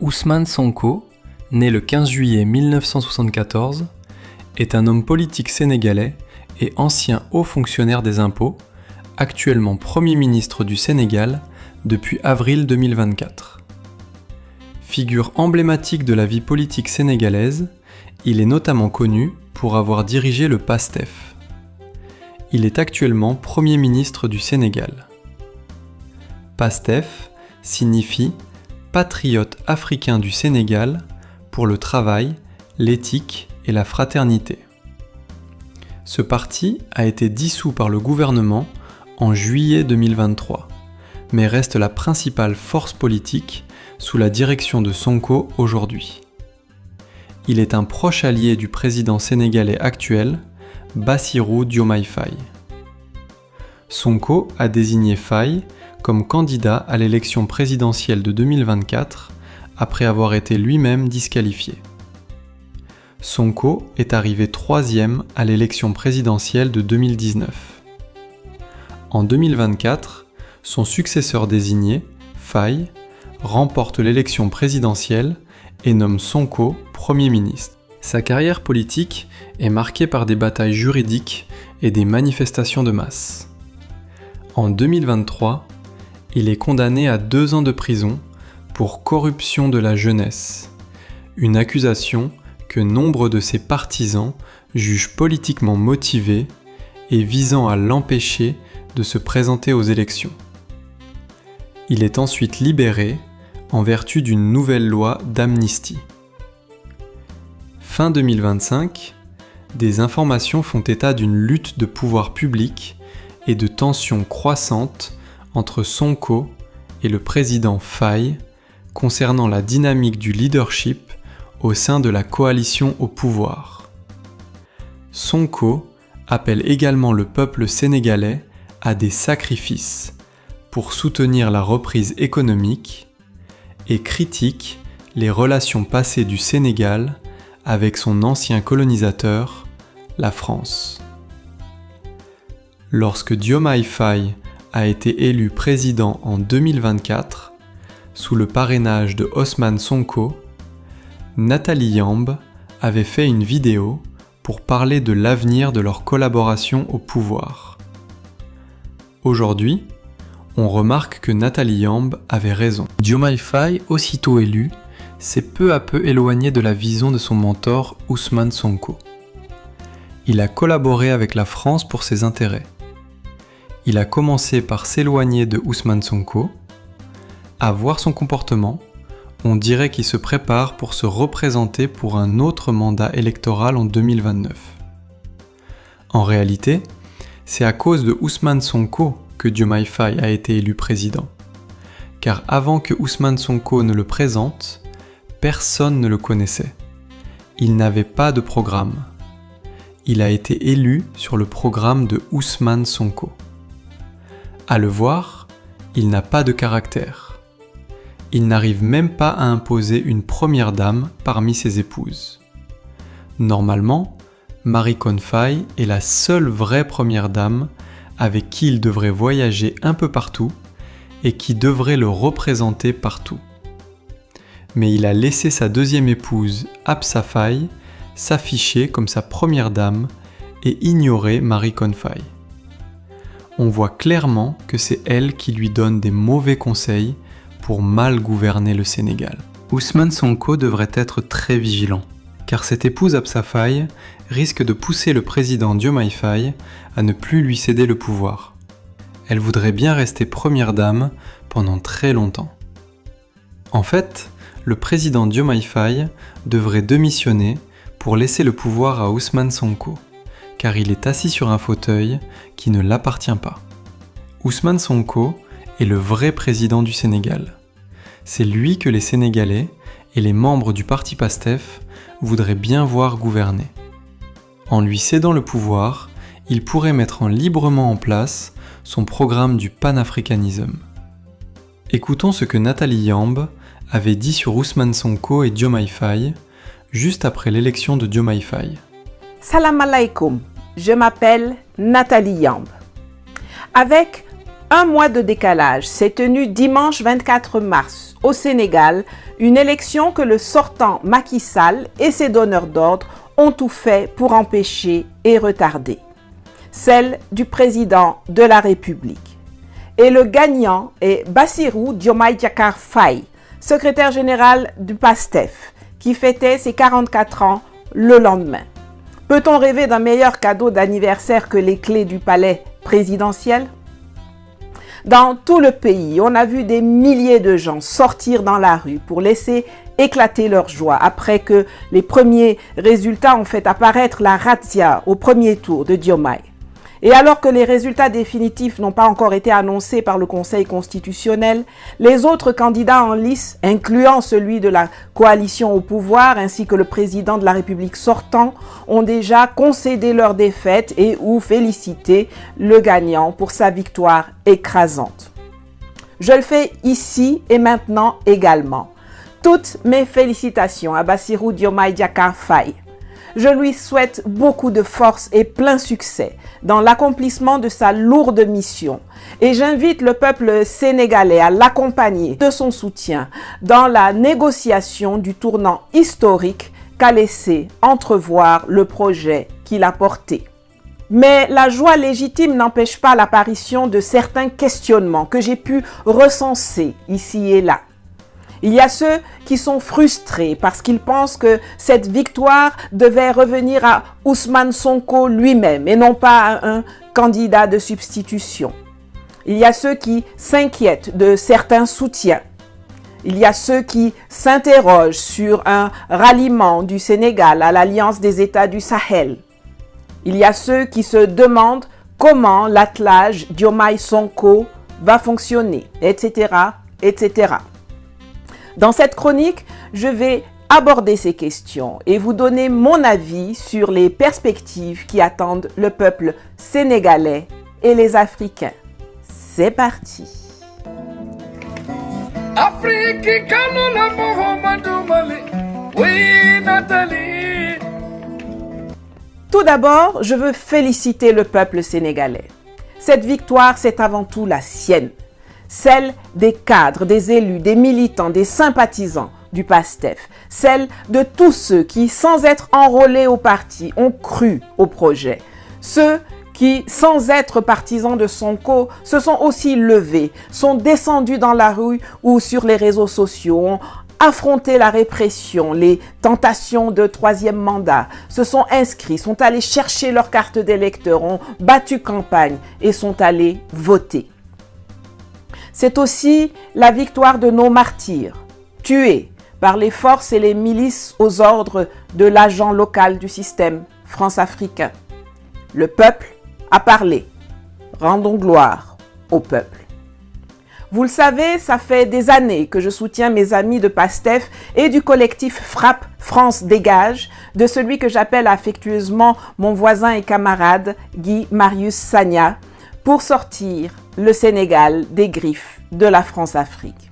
Ousmane Sonko, né le 15 juillet 1974, est un homme politique sénégalais et ancien haut fonctionnaire des impôts, actuellement Premier ministre du Sénégal depuis avril 2024. Figure emblématique de la vie politique sénégalaise, il est notamment connu pour avoir dirigé le PASTEF. Il est actuellement Premier ministre du Sénégal. PASTEF signifie Patriote africain du Sénégal pour le travail, l'éthique et la fraternité. Ce parti a été dissous par le gouvernement en juillet 2023, mais reste la principale force politique sous la direction de Sonko aujourd'hui. Il est un proche allié du président sénégalais actuel, Bassirou Diomaye Faye. Sonko a désigné Faye comme candidat à l'élection présidentielle de 2024 après avoir été lui-même disqualifié. Sonko est arrivé 3e à l'élection présidentielle de 2019. En 2024, son successeur désigné, Faye, remporte l'élection présidentielle et nomme Sonko Premier ministre. Sa carrière politique est marquée par des batailles juridiques et des manifestations de masse. En 2023, il est condamné à 2 ans de prison pour corruption de la jeunesse, une accusation que nombre de ses partisans jugent politiquement motivée et visant à l'empêcher de se présenter aux élections. Il est ensuite libéré en vertu d'une nouvelle loi d'amnistie. Fin 2025, des informations font état d'une lutte de pouvoir public et de tensions croissantes entre Sonko et le président Faye concernant la dynamique du leadership au sein de la coalition au pouvoir. Sonko appelle également le peuple sénégalais à des sacrifices pour soutenir la reprise économique et critique les relations passées du Sénégal avec son ancien colonisateur, la France. Lorsque Diomaye Faye a été élu président en 2024, sous le parrainage de Ousmane Sonko, Nathalie Yamb avait fait une vidéo pour parler de l'avenir de leur collaboration au pouvoir. Aujourd'hui, on remarque que Nathalie Yamb avait raison. Diomaye Faye, aussitôt élu, s'est peu à peu éloigné de la vision de son mentor Ousmane Sonko. Il a collaboré avec la France pour ses intérêts. Il a commencé par s'éloigner de Ousmane Sonko. À voir son comportement, on dirait qu'il se prépare pour se représenter pour un autre mandat électoral en 2029. En réalité, c'est à cause de Ousmane Sonko que Diomaye Faye a été élu président. Car avant que Ousmane Sonko ne le présente, personne ne le connaissait. Il n'avait pas de programme. Il a été élu sur le programme de Ousmane Sonko. À le voir, il n'a pas de caractère. Il n'arrive même pas à imposer une première dame parmi ses épouses. Normalement, Maricon Faye est la seule vraie première dame avec qui il devrait voyager un peu partout et qui devrait le représenter partout. Mais il a laissé sa deuxième épouse, Absa Faye, s'afficher comme sa première dame et ignorer Maricon Faye. On voit clairement que c'est elle qui lui donne des mauvais conseils pour mal gouverner le Sénégal. Ousmane Sonko devrait être très vigilant, car cette épouse Absa Faye risque de pousser le président Diomaye Faye à ne plus lui céder le pouvoir. Elle voudrait bien rester première dame pendant très longtemps. En fait, le président Diomaye Faye devrait démissionner pour laisser le pouvoir à Ousmane Sonko, car il est assis sur un fauteuil qui ne l'appartient pas. Ousmane Sonko est le vrai président du Sénégal. C'est lui que les Sénégalais et les membres du parti PASTEF voudraient bien voir gouverner. En lui cédant le pouvoir, il pourrait mettre librement en place son programme du panafricanisme. Écoutons ce que Nathalie Yamb avait dit sur Ousmane Sonko et Diomaye Faye juste après l'élection de Diomaye Faye. Salam alaikum, je m'appelle Nathalie Yamb. Avec un mois de décalage, s'est tenu dimanche 24 mars au Sénégal, une élection que le sortant Macky Sall et ses donneurs d'ordre ont tout fait pour empêcher et retarder. Celle du président de la République. Et le gagnant est Bassirou Diomaye Diakhar Faye, secrétaire général du PASTEF, qui fêtait ses 44 ans le lendemain. Peut-on rêver d'un meilleur cadeau d'anniversaire que les clés du palais présidentiel? Dans tout le pays, on a vu des milliers de gens sortir dans la rue pour laisser éclater leur joie après que les premiers résultats ont fait apparaître la razzia au premier tour de Diomaye. Et alors que les résultats définitifs n'ont pas encore été annoncés par le Conseil constitutionnel, les autres candidats en lice, incluant celui de la coalition au pouvoir ainsi que le président de la République sortant, ont déjà concédé leur défaite et ou félicité le gagnant pour sa victoire écrasante. Je le fais ici et maintenant également. Toutes mes félicitations à Bassirou Diomaye Diakhar Faye. Je lui souhaite beaucoup de force et plein succès dans l'accomplissement de sa lourde mission. Et j'invite le peuple sénégalais à l'accompagner de son soutien dans la négociation du tournant historique qu'a laissé entrevoir le projet qu'il a porté. Mais la joie légitime n'empêche pas l'apparition de certains questionnements que j'ai pu recenser ici et là. Il y a ceux qui sont frustrés parce qu'ils pensent que cette victoire devait revenir à Ousmane Sonko lui-même et non pas à un candidat de substitution. Il y a ceux qui s'inquiètent de certains soutiens. Il y a ceux qui s'interrogent sur un ralliement du Sénégal à l'Alliance des États du Sahel. Il y a ceux qui se demandent comment l'attelage Diomaye-Sonko va fonctionner, etc., etc. Dans cette chronique, je vais aborder ces questions et vous donner mon avis sur les perspectives qui attendent le peuple sénégalais et les Africains. C'est parti! Tout d'abord, je veux féliciter le peuple sénégalais. Cette victoire, c'est avant tout la sienne. Celle des cadres, des élus, des militants, des sympathisants du PASTEF, celle de tous ceux qui, sans être enrôlés au parti, ont cru au projet, ceux qui, sans être partisans de Sonko, se sont aussi levés, sont descendus dans la rue ou sur les réseaux sociaux, ont affronté la répression, les tentations de troisième mandat, se sont inscrits, sont allés chercher leur carte d'électeur, ont battu campagne et sont allés voter. C'est aussi la victoire de nos martyrs, tués par les forces et les milices aux ordres de l'agent local du système France-Africain. Le peuple a parlé. Rendons gloire au peuple. Vous le savez, ça fait des années que je soutiens mes amis de PASTEF et du collectif Frappe France Dégage, de celui que j'appelle affectueusement mon voisin et camarade Guy Marius Sagna, pour sortir le Sénégal des griffes de la France-Afrique.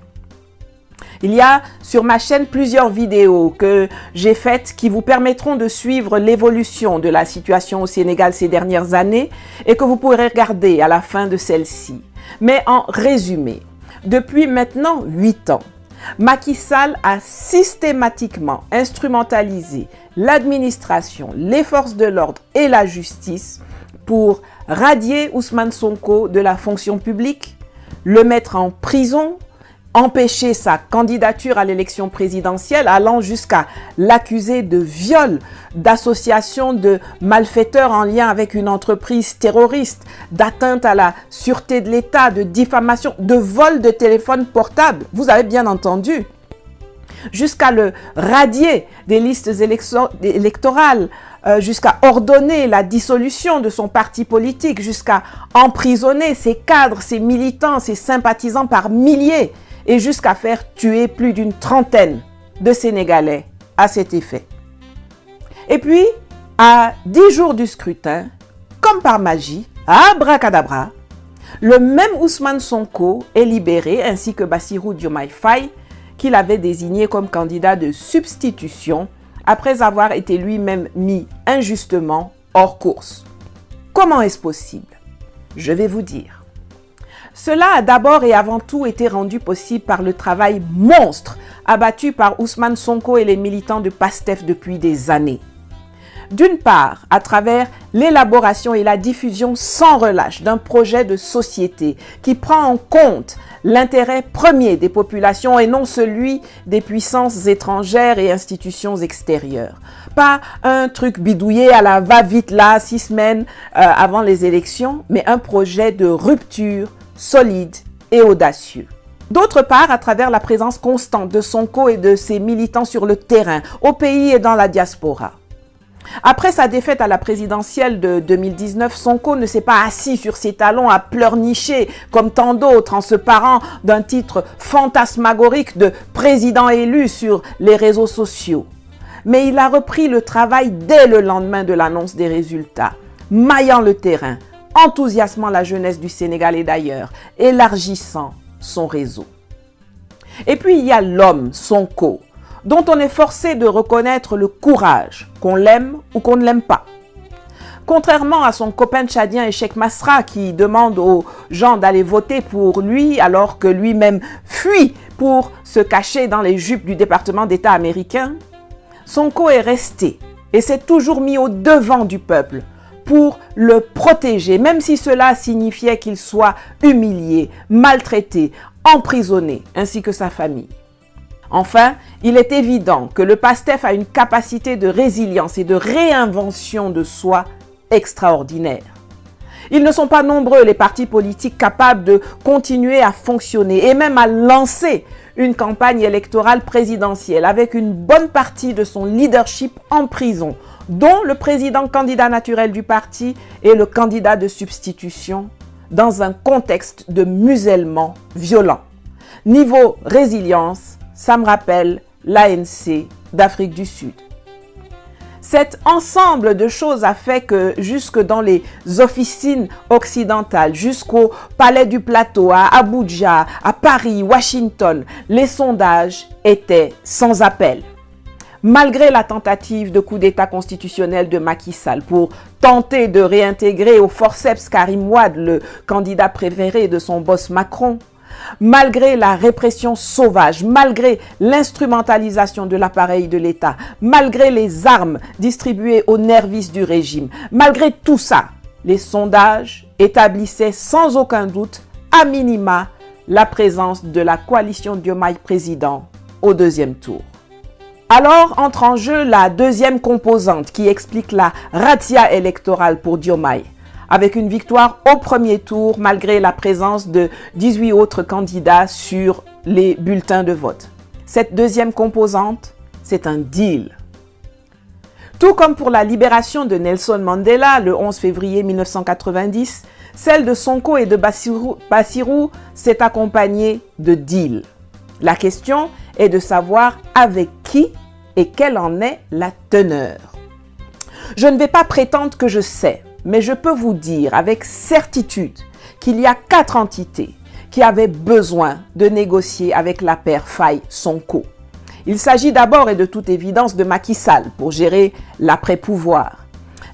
Il y a sur ma chaîne plusieurs vidéos que j'ai faites qui vous permettront de suivre l'évolution de la situation au Sénégal ces dernières années et que vous pourrez regarder à la fin de celle-ci. Mais en résumé, depuis maintenant 8 ans, Macky Sall a systématiquement instrumentalisé l'administration, les forces de l'ordre et la justice pour radier Ousmane Sonko de la fonction publique, le mettre en prison, empêcher sa candidature à l'élection présidentielle, allant jusqu'à l'accuser de viol, d'association de malfaiteurs en lien avec une entreprise terroriste, d'atteinte à la sûreté de l'État, de diffamation, de vol de téléphone portable. Vous avez bien entendu. Jusqu'à le radier des listes électorales, jusqu'à ordonner la dissolution de son parti politique, jusqu'à emprisonner ses cadres, ses militants, ses sympathisants par milliers et jusqu'à faire tuer plus d'une trentaine de Sénégalais à cet effet. Et puis, à 10 jours du scrutin, comme par magie, abracadabra, le même Ousmane Sonko est libéré ainsi que Bassirou Diomaye Faye, qu'il avait désigné comme candidat de substitution après avoir été lui-même mis injustement hors course. Comment est-ce possible? Je vais vous dire. Cela a d'abord et avant tout été rendu possible par le travail monstre abattu par Ousmane Sonko et les militants de PASTEF depuis des années. D'une part, à travers l'élaboration et la diffusion sans relâche d'un projet de société qui prend en compte l'intérêt premier des populations et non celui des puissances étrangères et institutions extérieures. Pas un truc bidouillé à la va-vite là, 6 semaines avant les élections, mais un projet de rupture solide et audacieux. D'autre part, à travers la présence constante de Sonko et de ses militants sur le terrain, au pays et dans la diaspora. Après sa défaite à la présidentielle de 2019, Sonko ne s'est pas assis sur ses talons à pleurnicher comme tant d'autres en se parant d'un titre fantasmagorique de président élu sur les réseaux sociaux. Mais il a repris le travail dès le lendemain de l'annonce des résultats, maillant le terrain, enthousiasmant la jeunesse du Sénégal et d'ailleurs, élargissant son réseau. Et puis il y a l'homme, Sonko, dont on est forcé de reconnaître le courage, qu'on l'aime ou qu'on ne l'aime pas. Contrairement à son copain tchadien Cheikh Masra qui demande aux gens d'aller voter pour lui alors que lui-même fuit pour se cacher dans les jupes du département d'État américain, Sonko est resté et s'est toujours mis au devant du peuple pour le protéger, même si cela signifiait qu'il soit humilié, maltraité, emprisonné, ainsi que sa famille. Enfin, il est évident que le PASTEF a une capacité de résilience et de réinvention de soi extraordinaire. Ils ne sont pas nombreux, les partis politiques capables de continuer à fonctionner et même à lancer une campagne électorale présidentielle avec une bonne partie de son leadership en prison, dont le président candidat naturel du parti et le candidat de substitution, dans un contexte de musellement violent. Niveau résilience, ça me rappelle l'ANC d'Afrique du Sud. Cet ensemble de choses a fait que jusque dans les officines occidentales, jusqu'au Palais du Plateau, à Abuja, à Paris, Washington, les sondages étaient sans appel. Malgré la tentative de coup d'État constitutionnel de Macky Sall pour tenter de réintégrer au forceps Karim Wade, le candidat préféré de son boss Macron, malgré la répression sauvage, malgré l'instrumentalisation de l'appareil de l'État, malgré les armes distribuées aux nervis du régime, malgré tout ça, les sondages établissaient sans aucun doute, à minima, la présence de la coalition Diomaye président au deuxième tour. Alors entre en jeu la deuxième composante qui explique la razzia électorale pour Diomaye, avec une victoire au premier tour malgré la présence de 18 autres candidats sur les bulletins de vote. Cette deuxième composante, c'est un deal. Tout comme pour la libération de Nelson Mandela le 11 février 1990, celle de Sonko et de Bassirou s'est accompagnée de deals. La question est de savoir avec qui et quelle en est la teneur. Je ne vais pas prétendre que je sais, mais je peux vous dire avec certitude qu'il y a 4 entités qui avaient besoin de négocier avec la paire Faye-Sonko. Il s'agit d'abord et de toute évidence de Macky Sall pour gérer l'après-pouvoir.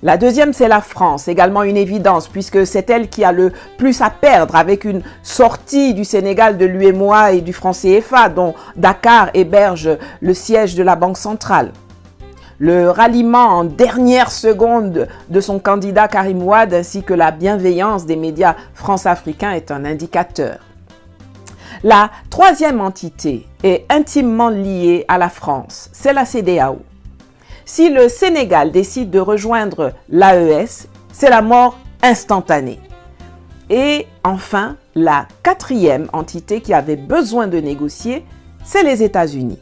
La deuxième, c'est la France, également une évidence, puisque c'est elle qui a le plus à perdre avec une sortie du Sénégal de l'UEMOA et du franc CFA, dont Dakar héberge le siège de la Banque centrale. Le ralliement en dernière seconde de son candidat Karim Wade ainsi que la bienveillance des médias france-africains est un indicateur. La troisième entité est intimement liée à la France, c'est la CEDEAO. Si le Sénégal décide de rejoindre l'AES, c'est la mort instantanée. Et enfin, la quatrième entité qui avait besoin de négocier, c'est les États-Unis.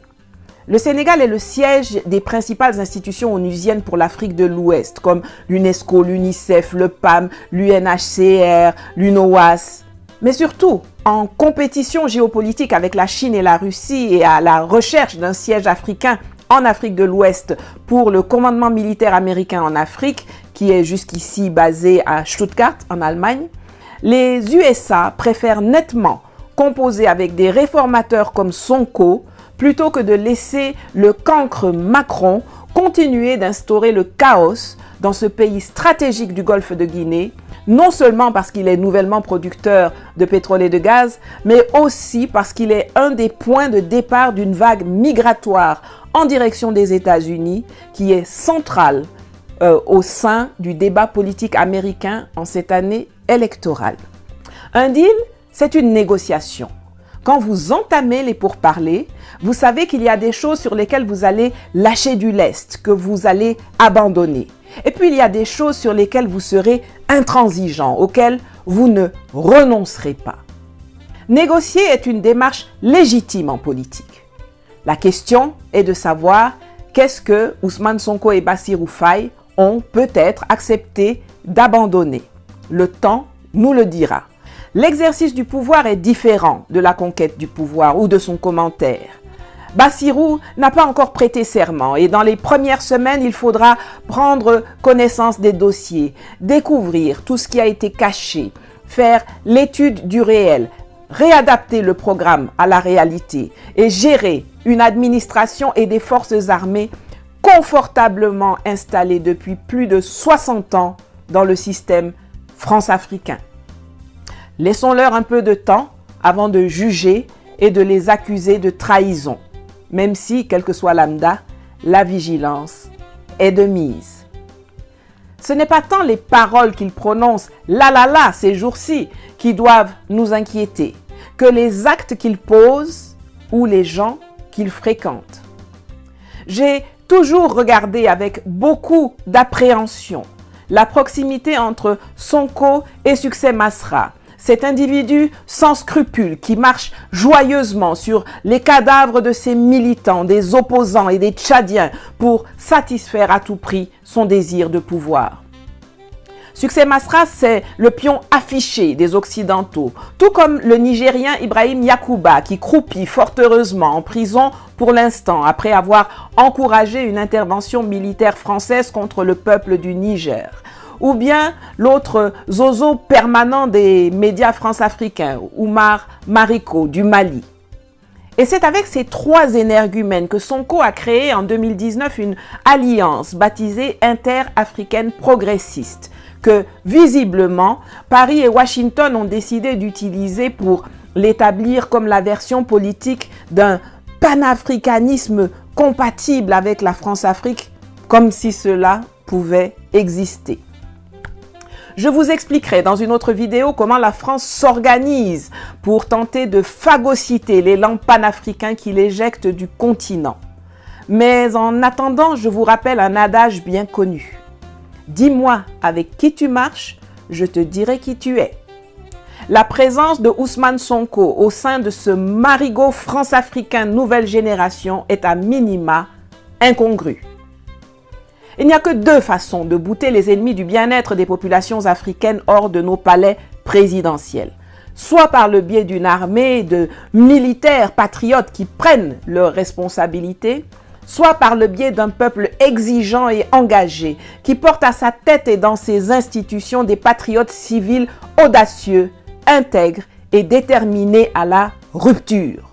Le Sénégal est le siège des principales institutions onusiennes pour l'Afrique de l'Ouest, comme l'UNESCO, l'UNICEF, le PAM, l'UNHCR, l'UNOWAS. Mais surtout, en compétition géopolitique avec la Chine et la Russie et à la recherche d'un siège africain en Afrique de l'Ouest pour le commandement militaire américain en Afrique, qui est jusqu'ici basé à Stuttgart, en Allemagne, les USA préfèrent nettement composer avec des réformateurs comme Sonko plutôt que de laisser le cancre Macron continuer d'instaurer le chaos dans ce pays stratégique du Golfe de Guinée, non seulement parce qu'il est nouvellement producteur de pétrole et de gaz, mais aussi parce qu'il est un des points de départ d'une vague migratoire en direction des États-Unis qui est centrale au sein du débat politique américain en cette année électorale. Un deal, c'est une négociation. Quand vous entamez les pourparlers, vous savez qu'il y a des choses sur lesquelles vous allez lâcher du lest, que vous allez abandonner. Et puis il y a des choses sur lesquelles vous serez intransigeant, auxquelles vous ne renoncerez pas. Négocier est une démarche légitime en politique. La question est de savoir qu'est-ce que Ousmane Sonko et Bassirou Faye ont peut-être accepté d'abandonner. Le temps nous le dira. L'exercice du pouvoir est différent de la conquête du pouvoir ou de son commentaire. Bassirou n'a pas encore prêté serment et dans les premières semaines, il faudra prendre connaissance des dossiers, découvrir tout ce qui a été caché, faire l'étude du réel, réadapter le programme à la réalité et gérer une administration et des forces armées confortablement installées depuis plus de 60 ans dans le système france-africain. Laissons-leur un peu de temps avant de juger et de les accuser de trahison, même si, quel que soit lambda, la vigilance est de mise. Ce n'est pas tant les paroles qu'ils prononcent là ces jours-ci qui doivent nous inquiéter, que les actes qu'ils posent ou les gens qu'ils fréquentent. J'ai toujours regardé avec beaucoup d'appréhension la proximité entre Sonko et Succès Masra, cet individu sans scrupules qui marche joyeusement sur les cadavres de ses militants, des opposants et des Tchadiens pour satisfaire à tout prix son désir de pouvoir. Succès Masra, c'est le pion affiché des Occidentaux, tout comme le Nigérien Ibrahim Yakuba qui croupit fort heureusement en prison pour l'instant après avoir encouragé une intervention militaire française contre le peuple du Niger. Ou bien l'autre zozo permanent des médias france-africains, Oumar Mariko du Mali. Et c'est avec ces trois énergumènes que Sonko a créé en 2019 une alliance baptisée Inter-Africaine Progressiste, que visiblement Paris et Washington ont décidé d'utiliser pour l'établir comme la version politique d'un panafricanisme compatible avec la France-Afrique, comme si cela pouvait exister. Je vous expliquerai dans une autre vidéo comment la France s'organise pour tenter de phagocyter l'élan panafricain qui l'éjecte du continent. Mais en attendant, je vous rappelle un adage bien connu. Dis-moi avec qui tu marches, je te dirai qui tu es. La présence de Ousmane Sonko au sein de ce marigot france-africain nouvelle génération est à minima incongrue. Il n'y a que deux façons de bouter les ennemis du bien-être des populations africaines hors de nos palais présidentiels. Soit par le biais d'une armée de militaires patriotes qui prennent leurs responsabilités, soit par le biais d'un peuple exigeant et engagé qui porte à sa tête et dans ses institutions des patriotes civils audacieux, intègres et déterminés à la rupture.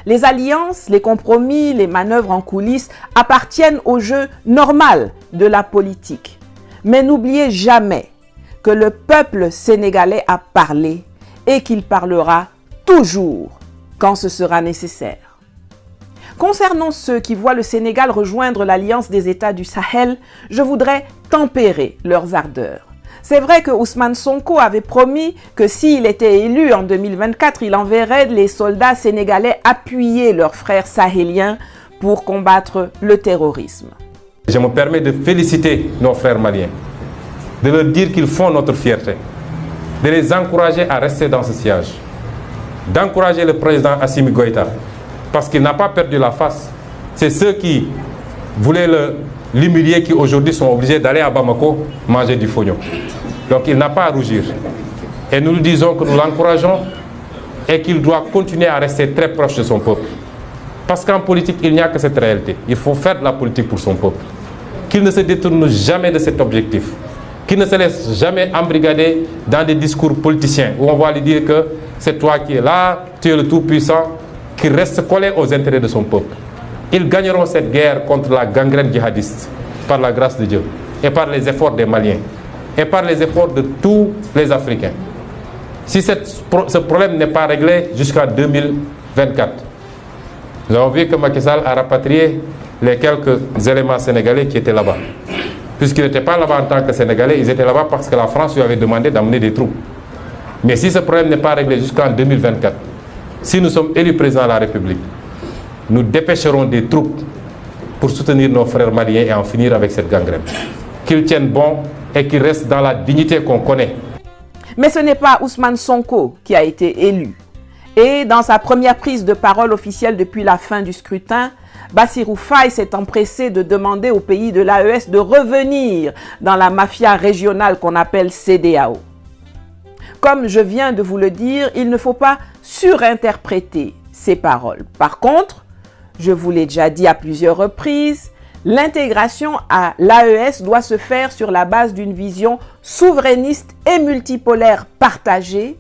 Les alliances, les compromis, les manœuvres en coulisses appartiennent au jeu normal de la politique. Mais n'oubliez jamais que le peuple sénégalais a parlé et qu'il parlera toujours quand ce sera nécessaire. Concernant ceux qui voient le Sénégal rejoindre l'Alliance des États du Sahel, je voudrais tempérer leurs ardeurs. C'est vrai que Ousmane Sonko avait promis que s'il était élu en 2024, il enverrait les soldats sénégalais appuyer leurs frères sahéliens pour combattre le terrorisme. Je me permets de féliciter nos frères maliens, de leur dire qu'ils font notre fierté, de les encourager à rester dans ce siège, d'encourager le président Assimi Goïta, parce qu'il n'a pas perdu la face. C'est ceux qui voulaient l'humilier qui aujourd'hui sont obligés d'aller à Bamako manger du fognon. Donc il n'a pas à rougir. Et nous lui disons que nous l'encourageons et qu'il doit continuer à rester très proche de son peuple. Parce qu'en politique, il n'y a que cette réalité. Il faut faire de la politique pour son peuple. Qu'il ne se détourne jamais de cet objectif. Qu'il ne se laisse jamais embrigader dans des discours politiciens où on va lui dire que c'est toi qui es là, tu es le tout-puissant, qu'il reste collé aux intérêts de son peuple. Ils gagneront cette guerre contre la gangrène djihadiste par la grâce de Dieu et par les efforts des Maliens. et par les efforts de tous les Africains. Si ce problème n'est pas réglé jusqu'en 2024, nous avons vu que Macky Sall a rapatrié les quelques éléments sénégalais qui étaient là-bas. Puisqu'ils n'étaient pas là-bas en tant que Sénégalais, ils étaient là-bas parce que la France lui avait demandé d'amener des troupes. Mais si ce problème n'est pas réglé jusqu'en 2024, si nous sommes élus président de la République, nous dépêcherons des troupes pour soutenir nos frères maliens et en finir avec cette gangrène. Qu'ils tiennent bon et qu'ils restent dans la dignité qu'on connaît. Mais ce n'est pas Ousmane Sonko qui a été élu. Et dans sa première prise de parole officielle depuis la fin du scrutin, Bassirou Faye s'est empressé de demander au pays de l'AES de revenir dans la mafia régionale qu'on appelle CEDEAO. Comme je viens de vous le dire, il ne faut pas surinterpréter ces paroles. Par contre, je vous l'ai déjà dit à plusieurs reprises, l'intégration à l'AES doit se faire sur la base d'une vision souverainiste et multipolaire partagée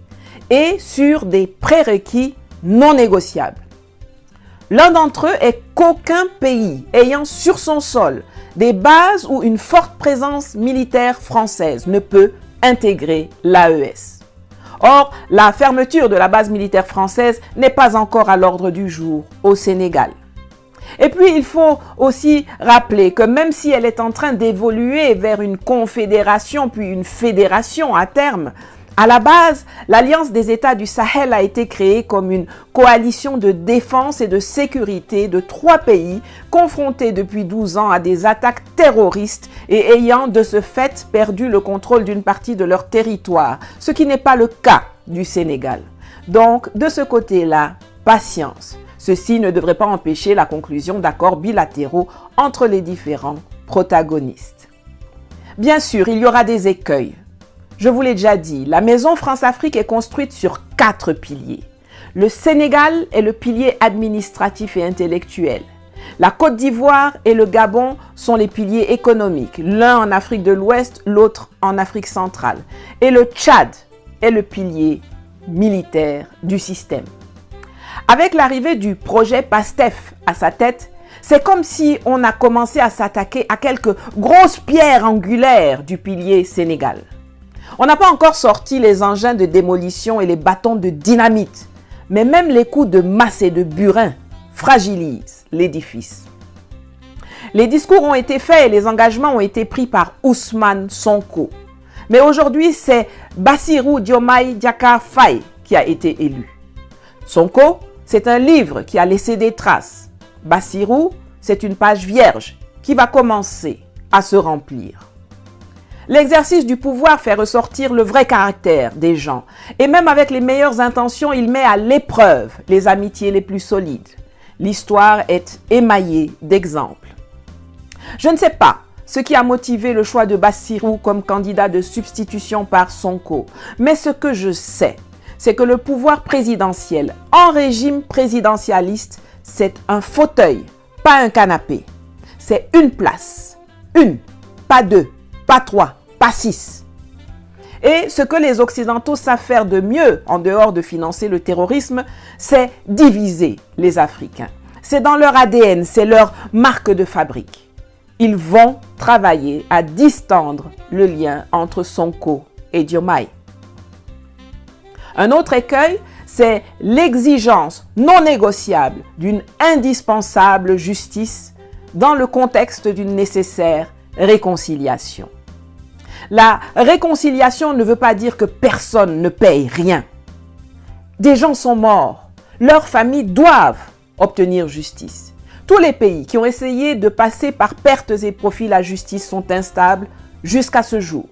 et sur des prérequis non négociables. L'un d'entre eux est qu'aucun pays ayant sur son sol des bases ou une forte présence militaire française ne peut intégrer l'AES. Or, la fermeture de la base militaire française n'est pas encore à l'ordre du jour au Sénégal. Et puis, il faut aussi rappeler que même si elle est en train d'évoluer vers une confédération puis une fédération à terme, à la base, l'Alliance des États du Sahel a été créée comme une coalition de défense et de sécurité de 3 pays confrontés depuis 12 ans à des attaques terroristes et ayant de ce fait perdu le contrôle d'une partie de leur territoire, ce qui n'est pas le cas du Sénégal. Donc, de ce côté-là, patience. Ceci ne devrait pas empêcher la conclusion d'accords bilatéraux entre les différents protagonistes. Bien sûr, il y aura des écueils. Je vous l'ai déjà dit, la Maison France-Afrique est construite sur 4 piliers. Le Sénégal est le pilier administratif et intellectuel. La Côte d'Ivoire et le Gabon sont les piliers économiques, l'un en Afrique de l'Ouest, l'autre en Afrique centrale. Et le Tchad est le pilier militaire du système. Avec l'arrivée du projet PASTEF à sa tête, c'est comme si on a commencé à s'attaquer à quelques grosses pierres angulaires du pilier Sénégal. On n'a pas encore sorti les engins de démolition et les bâtons de dynamite, mais même les coups de masse et de burin fragilisent l'édifice. Les discours ont été faits et les engagements ont été pris par Ousmane Sonko. Mais aujourd'hui, c'est Bassirou Diomaye Diakhar Faye qui a été élu. Sonko, c'est un livre qui a laissé des traces. Bassirou, c'est une page vierge qui va commencer à se remplir. L'exercice du pouvoir fait ressortir le vrai caractère des gens. Et même avec les meilleures intentions, il met à l'épreuve les amitiés les plus solides. L'histoire est émaillée d'exemples. Je ne sais pas ce qui a motivé le choix de Bassirou comme candidat de substitution par Sonko. Mais ce que je sais, c'est que le pouvoir présidentiel en régime présidentialiste, c'est un fauteuil, pas un canapé. C'est une place. Une, pas 2, pas 3. Pas 6. Et ce que les Occidentaux savent faire de mieux, en dehors de financer le terrorisme, c'est diviser les Africains. C'est dans leur ADN, c'est leur marque de fabrique. Ils vont travailler à distendre le lien entre Sonko et Diomaye. Un autre écueil, c'est l'exigence non négociable d'une indispensable justice dans le contexte d'une nécessaire réconciliation. La réconciliation ne veut pas dire que personne ne paye rien. Des gens sont morts. Leurs familles doivent obtenir justice. Tous les pays qui ont essayé de passer par pertes et profits la justice sont instables jusqu'à ce jour.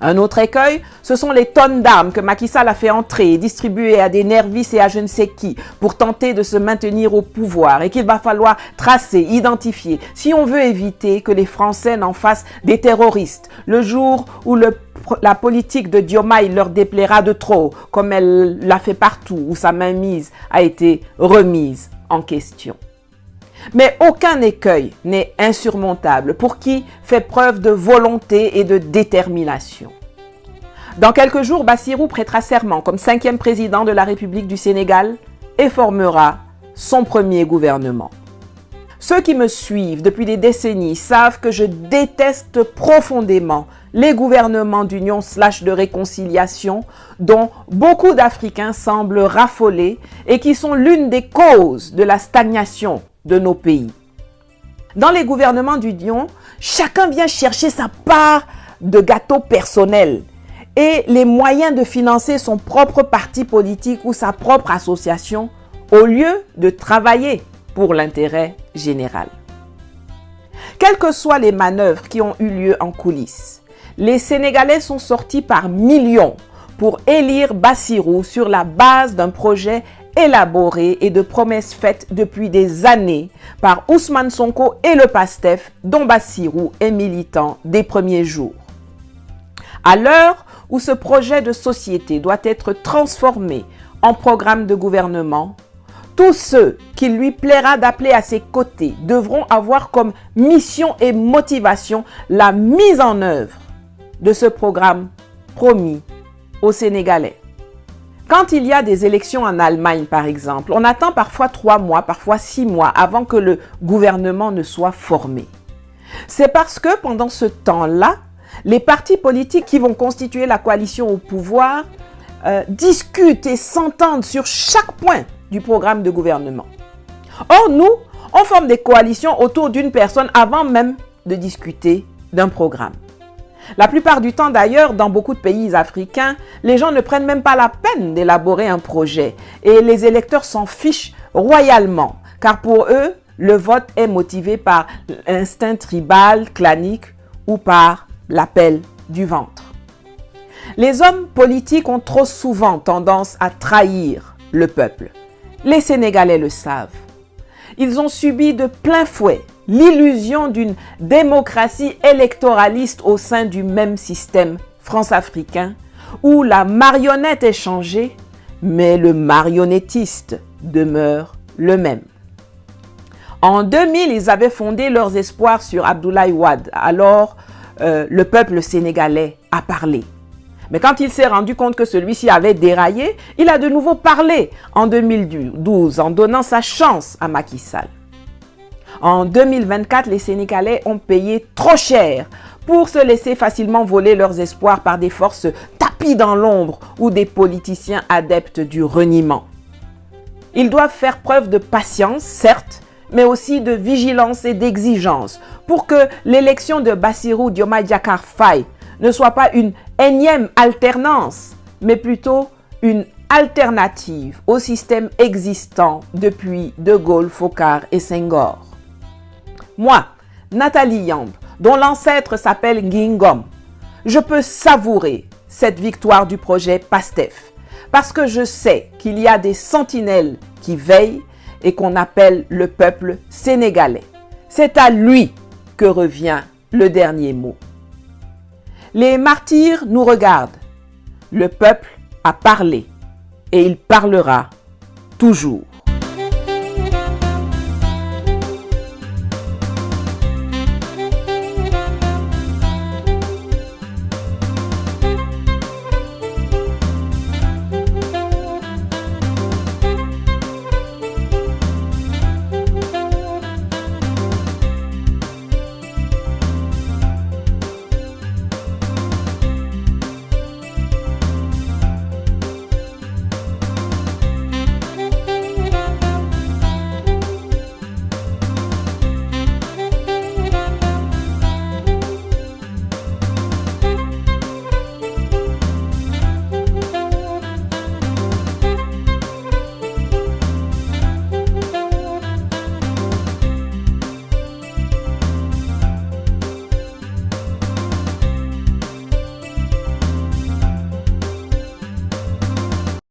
Un autre écueil, ce sont les tonnes d'armes que Macky Sall a fait entrer et distribuer à des nervis et à je ne sais qui pour tenter de se maintenir au pouvoir et qu'il va falloir tracer, identifier si on veut éviter que les Français n'en fassent des terroristes le jour où la politique de Diomaye leur déplaira de trop, comme elle l'a fait partout où sa mainmise a été remise en question. Mais aucun écueil n'est insurmontable pour qui fait preuve de volonté et de détermination. Dans quelques jours, Bassirou prêtera serment comme 5e président de la République du Sénégal et formera son premier gouvernement. Ceux qui me suivent depuis des décennies savent que je déteste profondément les gouvernements d'union / de réconciliation dont beaucoup d'Africains semblent raffoler et qui sont l'une des causes de la stagnation de nos pays. Dans les gouvernements d'union, chacun vient chercher sa part de gâteau personnel et les moyens de financer son propre parti politique ou sa propre association au lieu de travailler pour l'intérêt général. Quelles que soient les manœuvres qui ont eu lieu en coulisses, les Sénégalais sont sortis par millions pour élire Bassirou sur la base d'un projet élaboré et de promesses faites depuis des années par Ousmane Sonko et le PASTEF, dont Bassirou est militant des premiers jours. À l'heure où ce projet de société doit être transformé en programme de gouvernement, tous ceux qu'il lui plaira d'appeler à ses côtés devront avoir comme mission et motivation la mise en œuvre de ce programme promis aux Sénégalais. Quand il y a des élections en Allemagne, par exemple, on attend parfois 3 mois, parfois 6 mois avant que le gouvernement ne soit formé. C'est parce que pendant ce temps-là, les partis politiques qui vont constituer la coalition au pouvoir discutent et s'entendent sur chaque point du programme de gouvernement. Or, nous, on forme des coalitions autour d'une personne avant même de discuter d'un programme. La plupart du temps d'ailleurs, dans beaucoup de pays africains, les gens ne prennent même pas la peine d'élaborer un projet et les électeurs s'en fichent royalement, car pour eux, le vote est motivé par l'instinct tribal, clanique ou par l'appel du ventre. Les hommes politiques ont trop souvent tendance à trahir le peuple. Les Sénégalais le savent. Ils ont subi de plein fouet l'illusion d'une démocratie électoraliste au sein du même système france-africain où la marionnette est changée, mais le marionnettiste demeure le même. En 2000, ils avaient fondé leurs espoirs sur Abdoulaye Wade. Alors, le peuple sénégalais a parlé. Mais quand il s'est rendu compte que celui-ci avait déraillé, il a de nouveau parlé en 2012 en donnant sa chance à Macky Sall. En 2024, les Sénégalais ont payé trop cher pour se laisser facilement voler leurs espoirs par des forces tapies dans l'ombre ou des politiciens adeptes du reniement. Ils doivent faire preuve de patience, certes, mais aussi de vigilance et d'exigence pour que l'élection de Bassirou Diomaye Diakhar Faye ne soit pas une énième alternance, mais plutôt une alternative au système existant depuis De Gaulle, Foccart et Senghor. Moi, Nathalie Yamb, dont l'ancêtre s'appelle Ngingom, je peux savourer cette victoire du projet PASTEF parce que je sais qu'il y a des sentinelles qui veillent et qu'on appelle le peuple sénégalais. C'est à lui que revient le dernier mot. Les martyrs nous regardent. Le peuple a parlé et il parlera toujours.